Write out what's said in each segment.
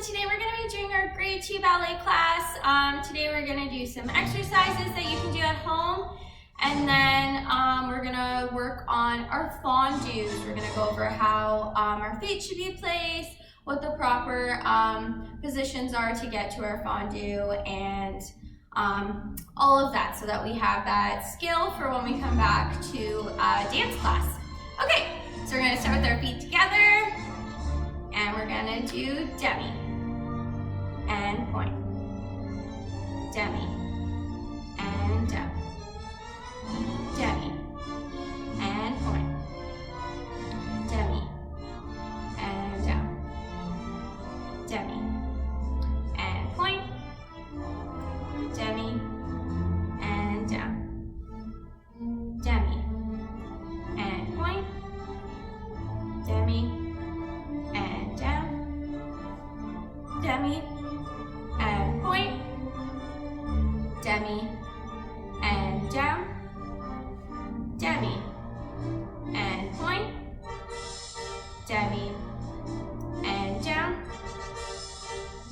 today we're going to be doing our grade 2 ballet class. Today we're going to do some exercises that you can do at home, and then we're going to work on our fondus. We're going to go over how our feet should be placed, what the proper positions are to get to our fondu, and all of that, so that we have that skill for when we come back to dance class. Okay, so we're going to start with our feet together, and we're going to do demi and point, demi and down, demi and point, demi and down, demi and point, demi and down, demi and point, demi and down, demi and point, demi and down, demi and point, demi and down,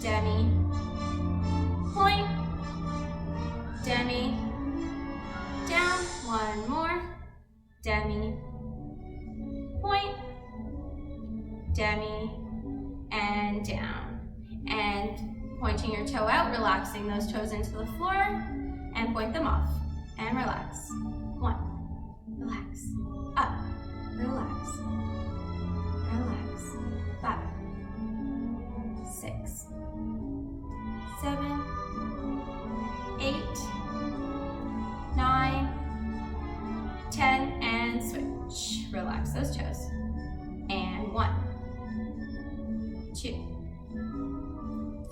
demi, point, demi, down, one more, demi, point, demi, and down. And pointing your toe out, relaxing those toes into the floor, and point them off, and relax. One, relax, up, relax, relax, 5, 6, 7, 8, 9, 10, and switch. Relax those toes. And 1, 2,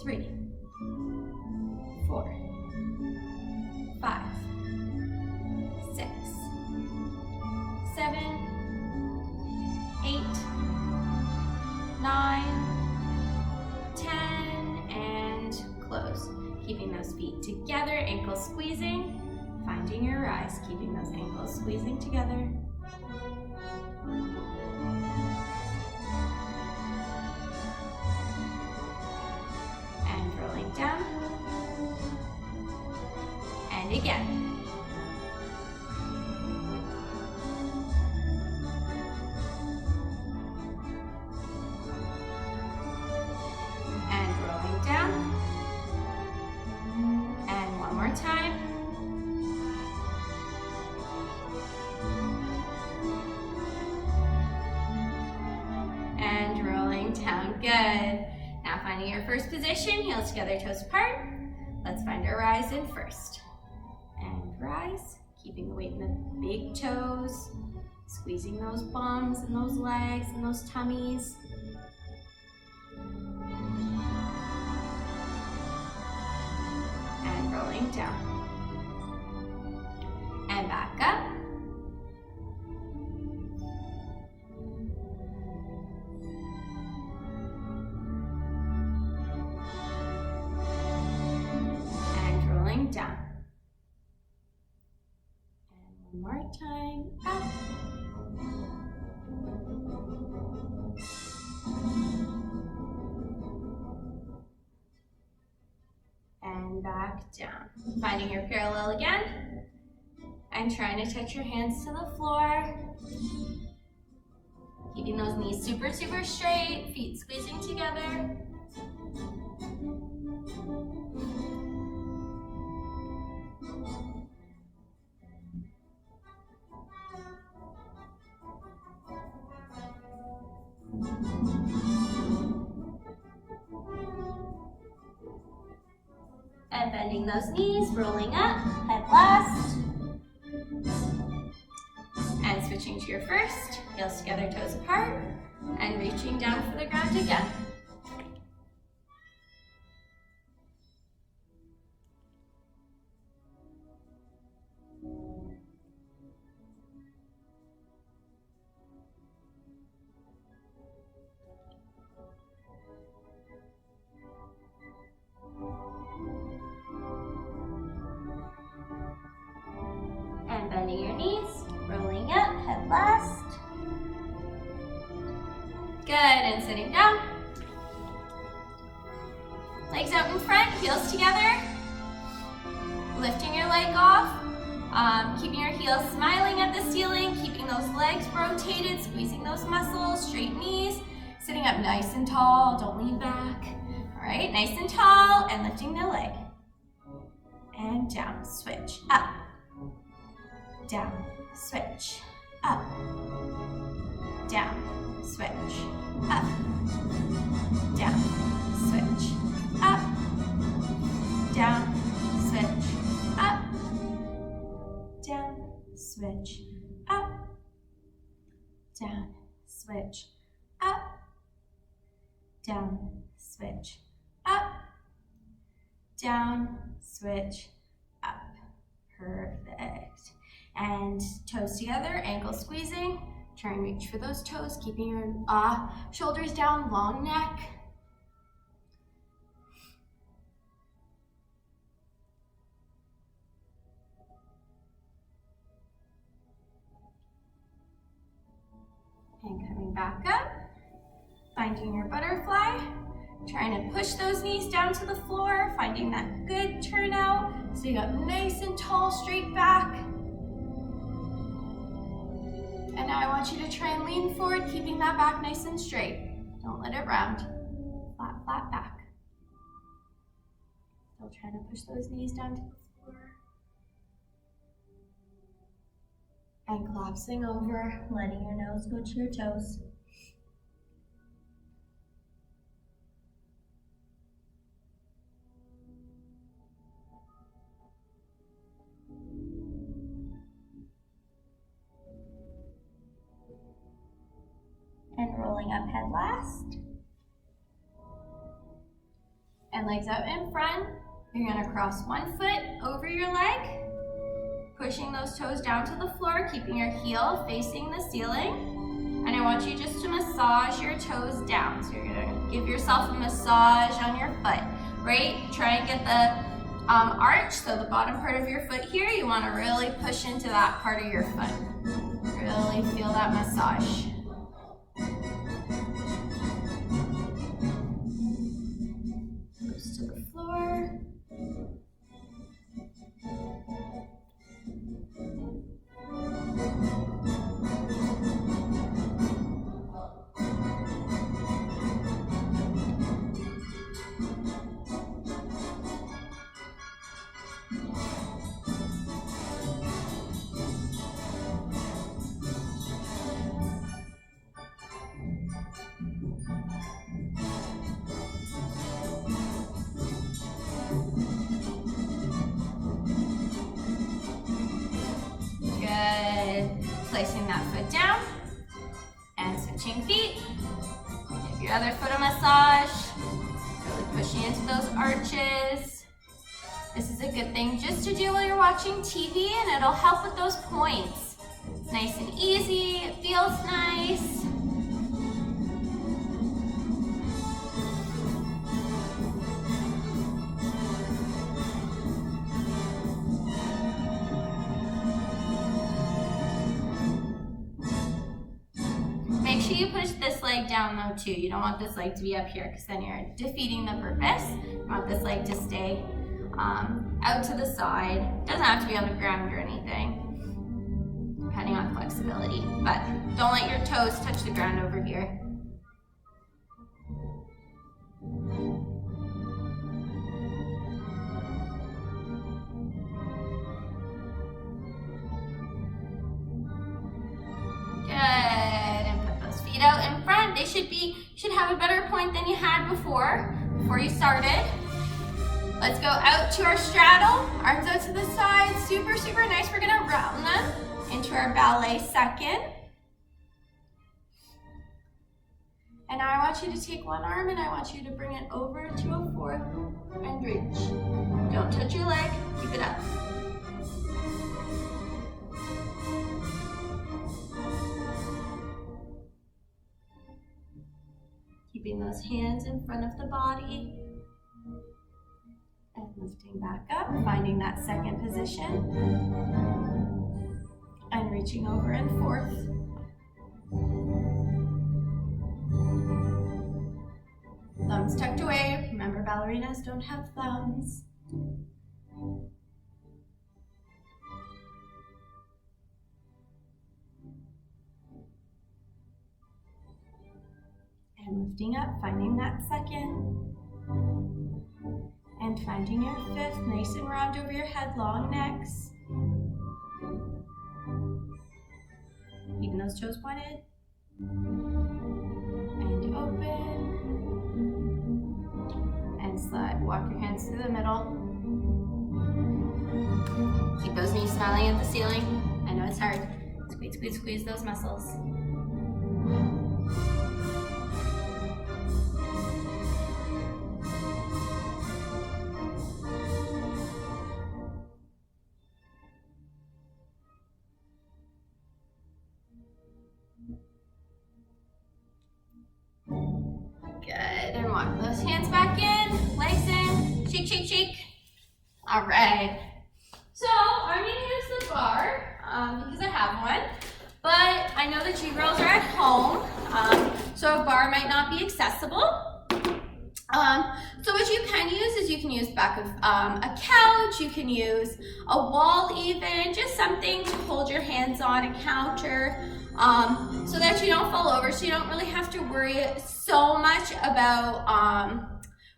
3, 4, 5, 6, 7, 8, 9, 10, and close. Keeping those feet together, ankles squeezing, finding your rise, keeping those ankles squeezing together. And rolling down. And again. And rolling down. And one more time. And rolling down. Good. Now finding your first position, heels together, toes apart. Let's find our rise in first. And rise, keeping the weight in the big toes, squeezing those bums and those legs and those tummies. And rolling down. And back up. And rolling down. And one more time, up. And back down. Finding your parallel again. And trying to touch your hands to the floor. Keeping those knees super, super straight, feet squeezing together. And bending those knees, rolling up, head last. And switching to your first, heels together, toes apart, and reaching down for the ground again. And bending your knees, rolling up, head last. Good, and sitting down. Legs out in front, heels together. Lifting your leg off. Keeping your heels smiling at the ceiling, keeping those legs rotated, squeezing those muscles, straight knees, sitting up nice and tall, don't lean back. All right, nice and tall, and lifting the leg. And down, switch, up, down, switch, up, down, switch, up, down, switch, up, down, switch, up, down, switch, up, down, switch, up, down, switch, up, down, switch, up. Perfect. And toes together, ankles squeezing. Try and reach for those toes, keeping your shoulders down, long neck. And coming back up, finding your butterfly, trying to push those knees down to the floor, finding that good turnout, so you got nice and tall, straight back. And now I want you to try and lean forward, keeping that back nice and straight. Don't let it round. Flat, flat back. Still trying to push those knees down to the floor. And collapsing over, letting your nose go to your toes. And rolling up head last. And legs out in front. You're gonna cross one foot over your leg, pushing those toes down to the floor, keeping your heel facing the ceiling. And I want you just to massage your toes down. So you're gonna give yourself a massage on your foot, right? Try and get the arch, so the bottom part of your foot here, you wanna really push into that part of your foot. Really feel that massage. Close to the floor. Placing that foot down and switching feet. Give your other foot a massage. Really pushing into those arches. This is a good thing just to do while you're watching TV, and it'll help with those points. It's nice and easy. It feels nice. Make sure you push this leg down though too. You don't want this leg to be up here because then you're defeating the purpose. You want this leg to stay out to the side. Doesn't have to be on the ground or anything, depending on flexibility. But don't let your toes touch the ground over here. Out in front. They should have a better point than you had before you started. Let's go out to our straddle, arms out to the side, super, super nice. We're gonna round them into our ballet second. And now I want you to take one arm and I want you to bring it over to a fourth and reach. Don't touch your leg, keep it up. Keeping those hands in front of the body and lifting back up, finding that second position and reaching over in fourth. Thumbs tucked away. Remember Remember, ballerinas don't have thumbs. And lifting up, finding that second. And finding your fifth, nice and round over your head, long necks. Keeping those toes pointed. And open. And slide, walk your hands through the middle. Keep those knees smiling at the ceiling. I know it's hard. Squeeze, squeeze, squeeze those muscles. Good, and walk those hands back in, legs in, shake, shake, shake. All right. So I'm gonna use the bar because I have one, but I know that you girls are at home, so a bar might not be accessible. So what you can use is you can use back of a couch, you can use a wall even, just something to hold your hands on, a counter, so that you don't fall over, so you don't really have to worry so much about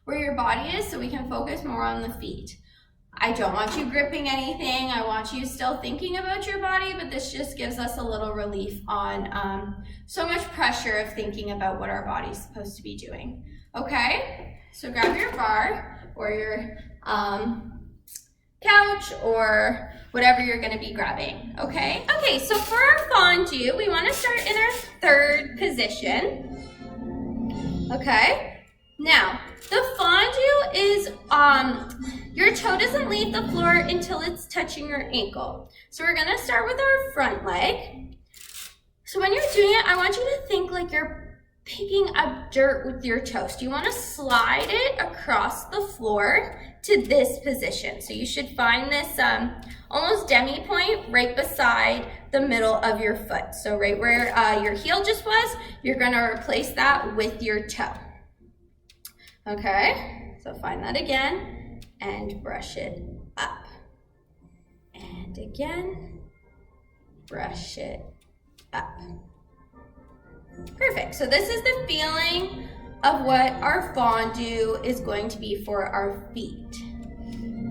where your body is, so we can focus more on the feet. I don't want you gripping anything. I want you still thinking about your body, but this just gives us a little relief on so much pressure of thinking about what our body's supposed to be doing. Okay, so grab your bar or your couch or whatever you're gonna be grabbing, okay? Okay, so for our fondu, we wanna start in our third position, okay? Now, the fondu is, your toe doesn't leave the floor until it's touching your ankle. So we're gonna start with our front leg. So when you're doing it, I want you to think like you're picking up dirt with your toes. You wanna slide it across the floor to this position. So you should find this almost demi point right beside the middle of your foot. So right where your heel just was, you're gonna replace that with your toe. Okay, so find that again and brush it up. And again, brush it up. Perfect, so this is the feeling of what our fondu is going to be for our feet.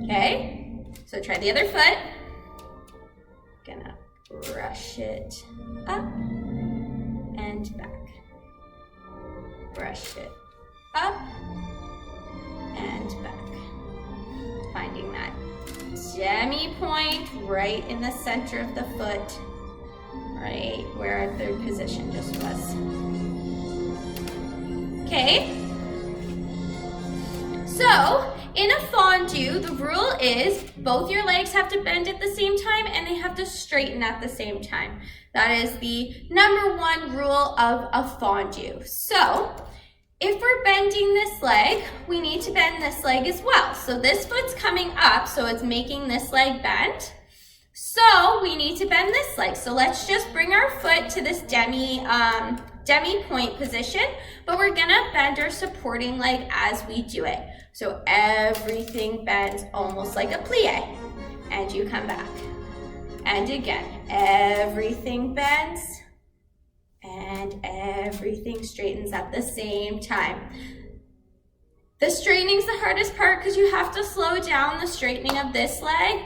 Okay, so try the other foot. Gonna brush it up and back. Brush it up and back. Finding that demi point right in the center of the foot, right where our third position just was. Okay, so in a fondu, the rule is both your legs have to bend at the same time and they have to straighten at the same time. That is the #1 rule of a fondu. So if we're bending this leg, we need to bend this leg as well. So this foot's coming up, so it's making this leg bend. So we need to bend this leg. So let's just bring our foot to this demi point position, but we're gonna bend our supporting leg as we do it. So everything bends almost like a plie, and you come back. And again, everything bends, and everything straightens at the same time. The straightening's the hardest part because you have to slow down the straightening of this leg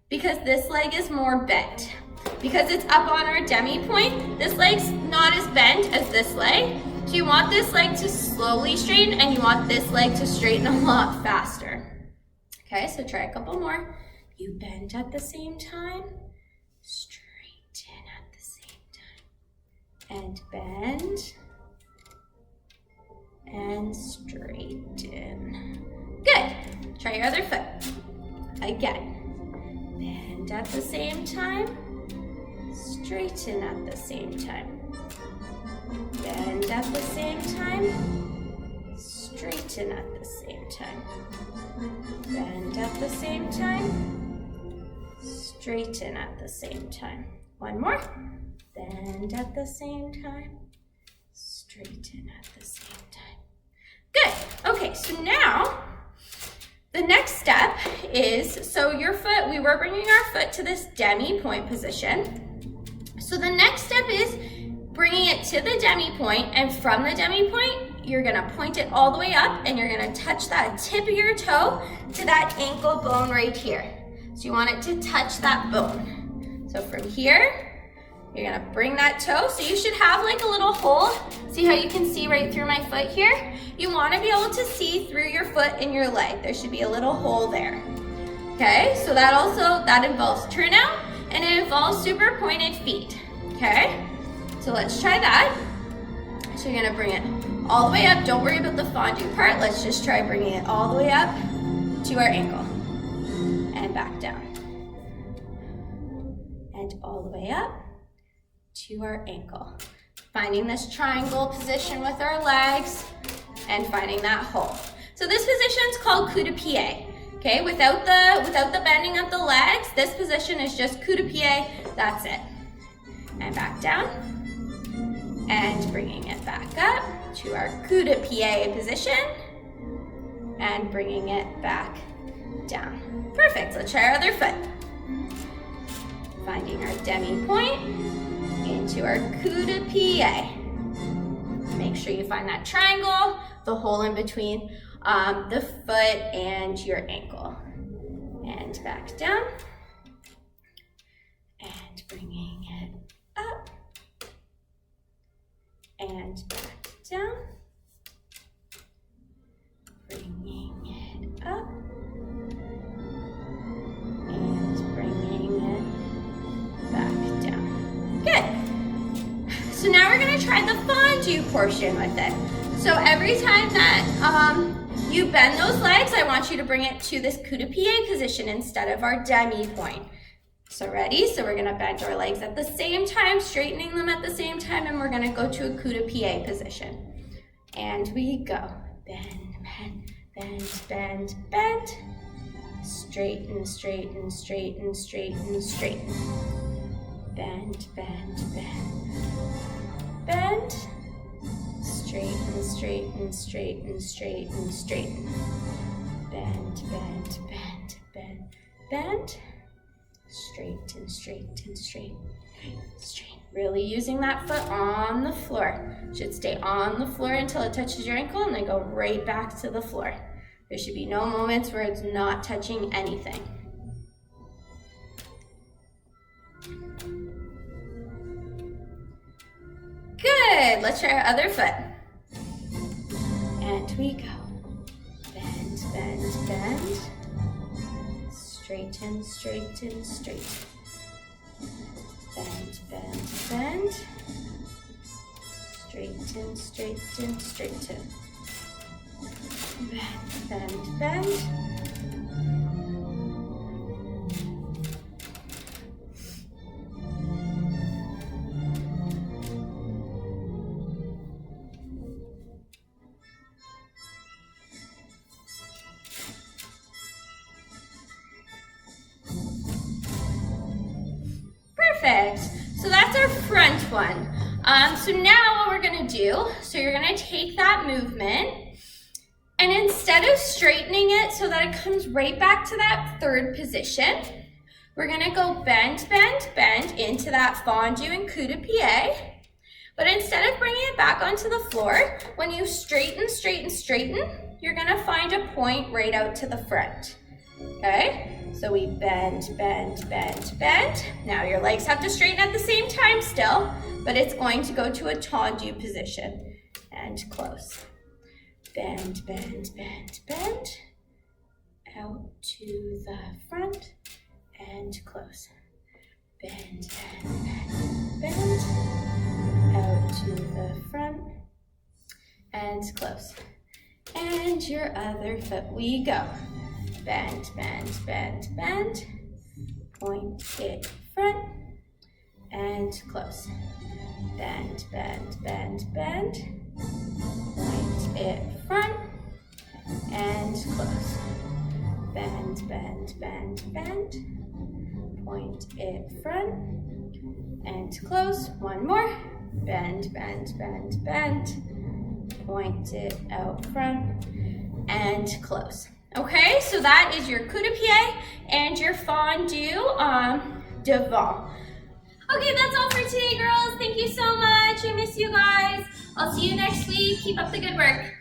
because this leg is more bent. Because it's up on our demi point, this leg's not as bent as this leg. So you want this leg to slowly straighten and you want this leg to straighten a lot faster. Okay, so try a couple more. You bend at the same time, straighten at the same time. And bend and straighten. Good. Try your other foot. Again. Bend at the same time. Straighten at the same time. Bend at the same time. Straighten at the same time. Bend at the same time. Straighten at the same time. One more. Bend at the same time, straighten at the same time. Good, okay, so now The next step is, so your foot, we were bringing our foot to this demi-point position. So the next step is bringing it to the demi-point, and from the demi-point, you're gonna point it all the way up and you're gonna touch that tip of your toe to that ankle bone right here. So you want it to touch that bone. So from here, you're gonna bring that toe. So you should have like a little hole. See how you can see right through my foot here? You wanna be able to see through your foot and your leg. There should be a little hole there. Okay, so that involves turnout and it involves super pointed feet. Okay, so let's try that. So you're gonna bring it all the way up. Don't worry about the fondu part. Let's just try bringing it all the way up to our ankle and back down. And all the way up to our ankle. Finding this triangle position with our legs and finding that hole. So this position is called coup de pied. Okay, without the bending of the legs, this position is just coup de pied, that's it. And back down, and bringing it back up to our coup de pied position, and bringing it back down. Perfect, let's try our other foot. Finding our demi-point into our coup de pied. Make sure you find that triangle, the hole in between the foot and your ankle. And back down. And bringing it up. And back down. Bringing it up. And bringing it back down. Good. So now we're going to try the fondu portion with it. So every time that you bend those legs, I want you to bring it to this coup de pied position instead of our demi-point. So ready? So we're gonna bend our legs at the same time, straightening them at the same time, and we're gonna go to a coup de pied position. And we go. Bend, bend, bend, bend, bend. Straighten, straighten, straighten, straighten, straighten. Bend, bend, bend. Bend. Straighten, straighten, straighten, straighten, straighten. Bend, bend, bend, bend, bend. Straighten, straighten, straighten, straighten. Really using that foot on the floor. Should stay on the floor until it touches your ankle and then go right back to the floor. There should be no moments where it's not touching anything. Good, let's try our other foot. And we go. Bend, bend, bend. Straighten, straighten, straighten. Bend, bend, bend. Straighten, straighten, straighten. Bend, bend, bend. Perfect. So that's our front one. So now what we're gonna do, so you're gonna take that movement and instead of straightening it so that it comes right back to that third position, we're gonna go bend, bend, bend into that fondu and coup de pied. But instead of bringing it back onto the floor, when you straighten, straighten, straighten, you're gonna find a point right out to the front, okay? So we bend, bend, bend, bend. Now your legs have to straighten at the same time still, but it's going to go to a tendu position and close. Bend, bend, bend, bend. Out to the front and close. Bend, bend, bend, bend. Out to the front and close. And your other foot we go. Bend, bend, bend, bend. Point it front and close. Bend, bend, bend, bend. Point it front and close. Bend, bend, bend, bend. Point it front and close. One more. Bend, bend, bend, bend. Point it out front and close. Okay, so that is your coup de pied and your fondu devant. Okay, that's all for today, girls. Thank you so much. I miss you guys. I'll see you next week. Keep up the good work.